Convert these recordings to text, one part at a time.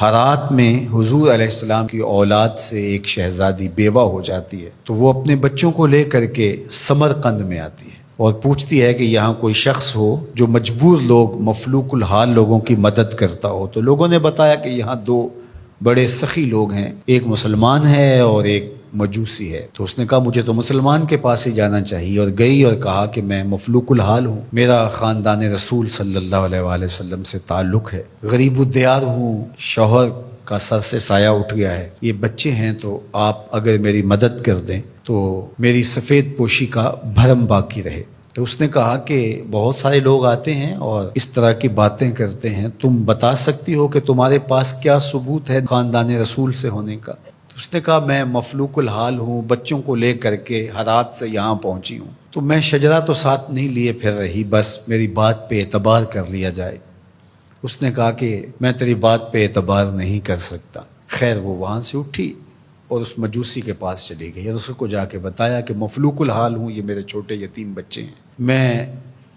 ہرات میں حضور علیہ السلام کی اولاد سے ایک شہزادی بیوہ ہو جاتی ہے، تو وہ اپنے بچوں کو لے کر کے سمرقند میں آتی ہے اور پوچھتی ہے کہ یہاں کوئی شخص ہو جو مجبور لوگ، مفلوق الحال لوگوں کی مدد کرتا ہو۔ تو لوگوں نے بتایا کہ یہاں دو بڑے سخی لوگ ہیں، ایک مسلمان ہے اور ایک مجوسی ہے۔ تو اس نے کہا مجھے تو مسلمان کے پاس ہی جانا چاہیے، اور گئی اور کہا کہ میں مفلوق الحال ہوں، میرا خاندان رسول صلی اللہ علیہ وآلہ وسلم سے تعلق ہے، غریب الدیار ہوں، شوہر کا سر سے سایہ اٹھ گیا ہے، یہ بچے ہیں، تو آپ اگر میری مدد کر دیں تو میری سفید پوشی کا بھرم باقی رہے۔ تو اس نے کہا کہ بہت سارے لوگ آتے ہیں اور اس طرح کی باتیں کرتے ہیں، تم بتا سکتی ہو کہ تمہارے پاس کیا ثبوت ہے خاندان رسول سے ہونے کا؟ تو اس نے کہا میں مفلوق الحال ہوں، بچوں کو لے کر کے ہرات سے یہاں پہنچی ہوں، تو میں شجرہ تو ساتھ نہیں لیے پھر رہی، بس میری بات پہ اعتبار کر لیا جائے۔ اس نے کہا کہ میں تیری بات پہ اعتبار نہیں کر سکتا۔ خیر وہ وہاں سے اٹھی اور اس مجوسی کے پاس چلی گئی اور اس کو جا کے بتایا کہ مفلوق الحال ہوں، یہ میرے چھوٹے یتیم بچے ہیں، میں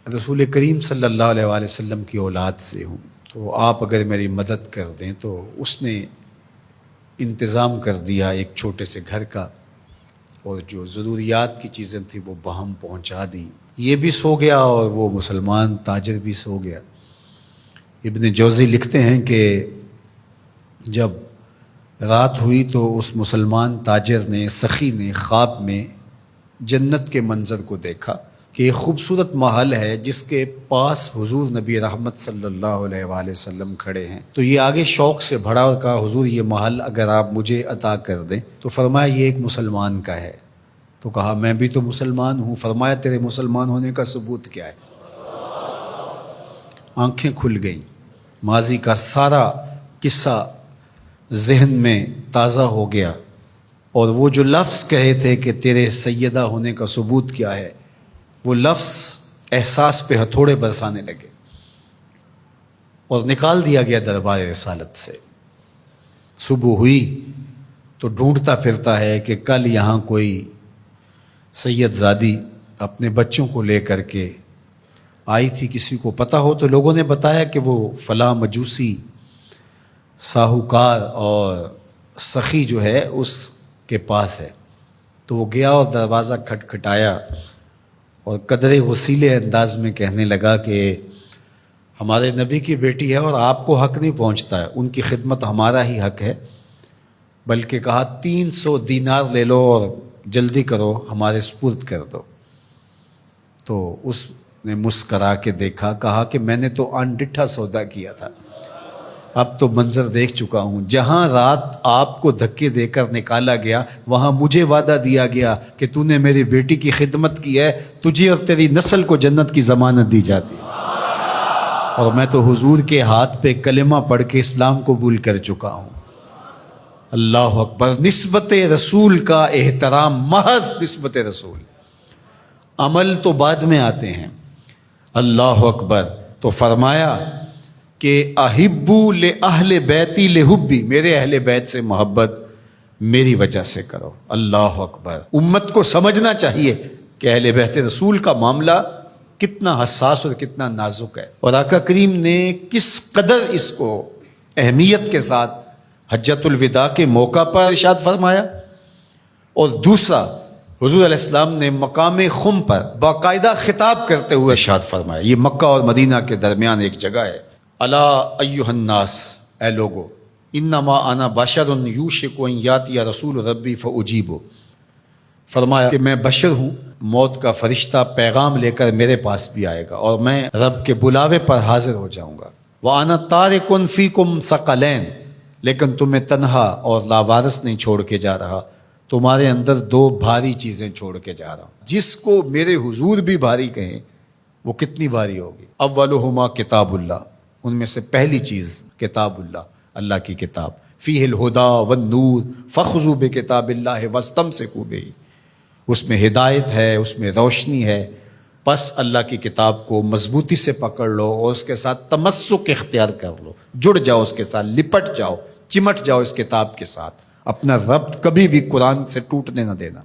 رسول کریم صلی اللہ علیہ وآلہ وسلم کی اولاد سے ہوں، تو آپ اگر میری مدد کر دیں۔ تو اس نے انتظام کر دیا ایک چھوٹے سے گھر کا، اور جو ضروریات کی چیزیں تھیں وہ باہم پہنچا دی۔ یہ بھی سو گیا اور وہ مسلمان تاجر بھی سو گیا۔ ابن جوزی لکھتے ہیں کہ جب رات ہوئی تو اس مسلمان تاجر نے، سخی نے، خواب میں جنت کے منظر کو دیکھا کہ ایک خوبصورت محل ہے جس کے پاس حضور نبی رحمت صلی اللہ علیہ وآلہ وسلم کھڑے ہیں۔ تو یہ آگے شوق سے بھرا اور کہا حضور یہ محل اگر آپ مجھے عطا کر دیں۔ تو فرمایا یہ ایک مسلمان کا ہے۔ تو کہا میں بھی تو مسلمان ہوں۔ فرمایا تیرے مسلمان ہونے کا ثبوت کیا ہے؟ آنکھیں کھل گئیں، ماضی کا سارا قصہ ذہن میں تازہ ہو گیا، اور وہ جو لفظ کہے تھے کہ تیرے سیدہ ہونے کا ثبوت کیا ہے، وہ لفظ احساس پہ ہتھوڑے برسانے لگے اور نکال دیا گیا دربار رسالت سے۔ صبح ہوئی تو ڈھونڈتا پھرتا ہے کہ کل یہاں کوئی سید زادی اپنے بچوں کو لے کر کے آئی تھی، کسی کو پتہ ہو تو لوگوں نے بتایا کہ وہ فلاں مجوسی ساہوکار اور سخی جو ہے اس کے پاس ہے۔ تو وہ گیا اور دروازہ کھٹکھٹایا اور قدرے غسیلے انداز میں کہنے لگا کہ ہمارے نبی کی بیٹی ہے اور آپ کو حق نہیں پہنچتا ہے، ان کی خدمت ہمارا ہی حق ہے، بلکہ کہا 300 دینار لے لو اور جلدی کرو ہمارے سپرد کر دو۔ تو اس نے مسکرا کے دیکھا، کہا کہ میں نے تو انڈٹھا سودا کیا تھا، اب تو منظر دیکھ چکا ہوں، جہاں رات آپ کو دھکے دے کر نکالا گیا وہاں مجھے وعدہ دیا گیا کہ تو نے میری بیٹی کی خدمت کی ہے، تجھے اور تیری نسل کو جنت کی ضمانت دی جاتی ہے، اور میں تو حضور کے ہاتھ پہ کلمہ پڑھ کے اسلام قبول کر چکا ہوں۔ اللہ اکبر۔ نسبت رسول کا احترام، محض نسبت رسول، عمل تو بعد میں آتے ہیں۔ اللہ اکبر۔ تو فرمایا کہ احبو لأہل بیتی لحبی، میرے اہل بیت سے محبت میری وجہ سے کرو۔ اللہ اکبر۔ امت کو سمجھنا چاہیے کہ اہل بیت رسول کا معاملہ کتنا حساس اور کتنا نازک ہے، اور آقا کریم نے کس قدر اس کو اہمیت کے ساتھ حجۃ الوداع کے موقع پر ارشاد فرمایا۔ اور دوسرا، حضور علیہ السلام نے مقام خم پر باقاعدہ خطاب کرتے ہوئے ارشاد فرمایا، یہ مکہ اور مدینہ کے درمیان ایک جگہ ہے، الا ایھا الناس، اے لوگو، انما انا بشر یوشک ان یاتی رسول ربی فاجیب، فرمایا کہ میں بشر ہوں، موت کا فرشتہ پیغام لے کر میرے پاس بھی آئے گا اور میں رب کے بلاوے پر حاضر ہو جاؤں گا۔ وانا تارک فیکم ثقلین، لیکن تمہیں تنہا اور لاوارث نہیں چھوڑ کے جا رہا، تمہارے اندر دو بھاری چیزیں چھوڑ کے جا رہا ہوں، جس کو میرے حضور بھی بھاری کہیں وہ کتنی بھاری ہوگی۔ اولہما کتاب اللہ، ان میں سے پہلی چیز کتاب اللہ، اللہ کی کتاب، فیہ الہدی والنور فخذوا بکتاب اللہ واستمسکوا بہ، اس میں ہدایت ہے، اس میں روشنی ہے، بس اللہ کی کتاب کو مضبوطی سے پکڑ لو اور اس کے ساتھ تمسک اختیار کر لو، جڑ جاؤ اس کے ساتھ، لپٹ جاؤ، چمٹ جاؤ اس کتاب کے ساتھ، اپنا ربط کبھی بھی قرآن سے ٹوٹنے نہ دینا،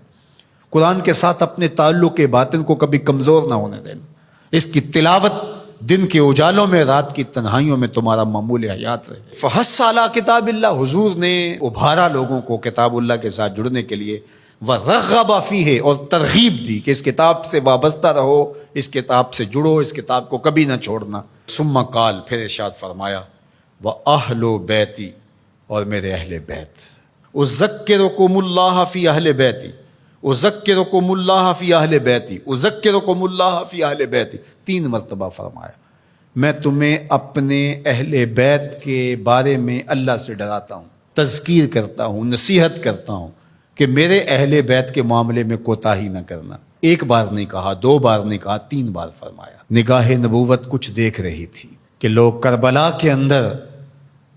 قرآن کے ساتھ اپنے تعلق باطن کو کبھی کمزور نہ ہونے دینا، اس کی تلاوت دن کے اجالوں میں رات کی تنہائیوں میں تمہارا معمول حیات رہے۔ فحث علی کتاب اللہ، حضور نے ابھارا لوگوں کو کتاب اللہ کے ساتھ جڑنے کے لیے، وَرَغَّبَ فِيهِ، اور ترغیب دی کہ اس کتاب سے وابستہ رہو، اس کتاب سے جڑو، اس کتاب کو کبھی نہ چھوڑنا۔ ثم قال، پھر ارشاد فرمایا، وَأَهْلُ بَيْتِي، اور میرے اہل بیت، اذکرکم اللہ فی اہل بیتی، اذکرکم اللہ فی اہل بیتی، اذکرکم اللہ فی اہل بیتی، 3 مرتبہ فرمایا، میں تمہیں اپنے اہل بیت کے بارے میں اللہ سے ڈراتا ہوں، تذکیر کرتا ہوں، نصیحت کرتا ہوں کہ میرے اہل بیت کے معاملے میں کوتاہی نہ کرنا۔ 1 بار نہیں کہا، 2 بار نہیں کہا، 3 بار فرمایا۔ نگاہ نبوت کچھ دیکھ رہی تھی کہ لوگ کربلا کے اندر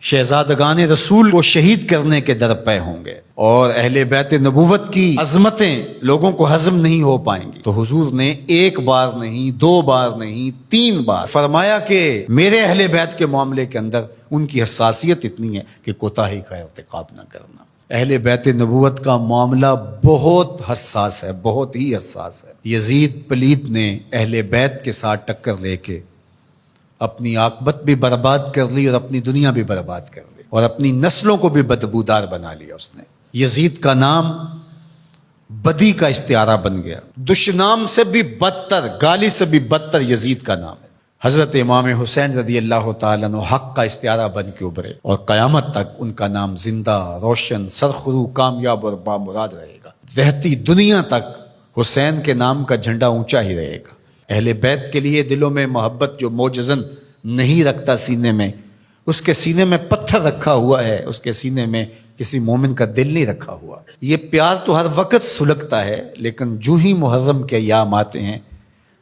شہزادگان رسول کو شہید کرنے کے درپے ہوں گے، اور اہل بیت نبوت کی عظمتیں لوگوں کو ہضم نہیں ہو پائیں گی، تو حضور نے 1 بار نہیں، 2 بار نہیں، 3 بار فرمایا کہ میرے اہل بیت کے معاملے کے اندر ان کی حساسیت اتنی ہے کہ کوتاہی کا ارتکاب نہ کرنا۔ اہل بیت نبوت کا معاملہ بہت حساس ہے، بہت ہی حساس ہے۔ یزید پلیت نے اہل بیت کے ساتھ ٹکر لے کے اپنی عاقبت بھی برباد کر لی، اور اپنی دنیا بھی برباد کر لی، اور اپنی نسلوں کو بھی بدبودار بنا لیا اس نے۔ یزید کا نام بدی کا استعارہ بن گیا، دشنام سے بھی بدتر، گالی سے بھی بدتر یزید کا نام ہے۔ حضرت امام حسین رضی اللہ تعالیٰ عنہ حق کا استعارہ بن کے ابھرے، اور قیامت تک ان کا نام زندہ، روشن، سرخرو، کامیاب اور بامراد رہے گا۔ رہتی دنیا تک حسین کے نام کا جھنڈا اونچا ہی رہے گا۔ اہل بیت کے لیے دلوں میں محبت جو موجزن نہیں رکھتا سینے میں، اس کے سینے میں پتھر رکھا ہوا ہے، اس کے سینے میں کسی مومن کا دل نہیں رکھا ہوا۔ یہ پیاز تو ہر وقت سلگتا ہے، لیکن جو ہی محرم کے ایام آتے ہیں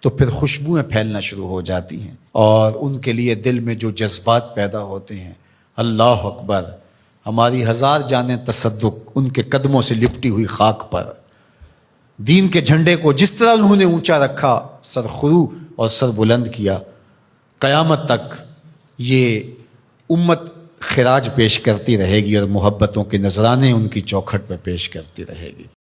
تو پھر خوشبوئیں پھیلنا شروع ہو جاتی ہیں، اور ان کے لیے دل میں جو جذبات پیدا ہوتے ہیں، اللہ اکبر، ہماری 1000 جانیں تصدق ان کے قدموں سے لپٹی ہوئی خاک پر۔ دین کے جھنڈے کو جس طرح انہوں نے اونچا رکھا، سرخرو اور سر بلند کیا، قیامت تک یہ امت خراج پیش کرتی رہے گی، اور محبتوں کے نذرانے ان کی چوکھٹ پہ پیش کرتی رہے گی۔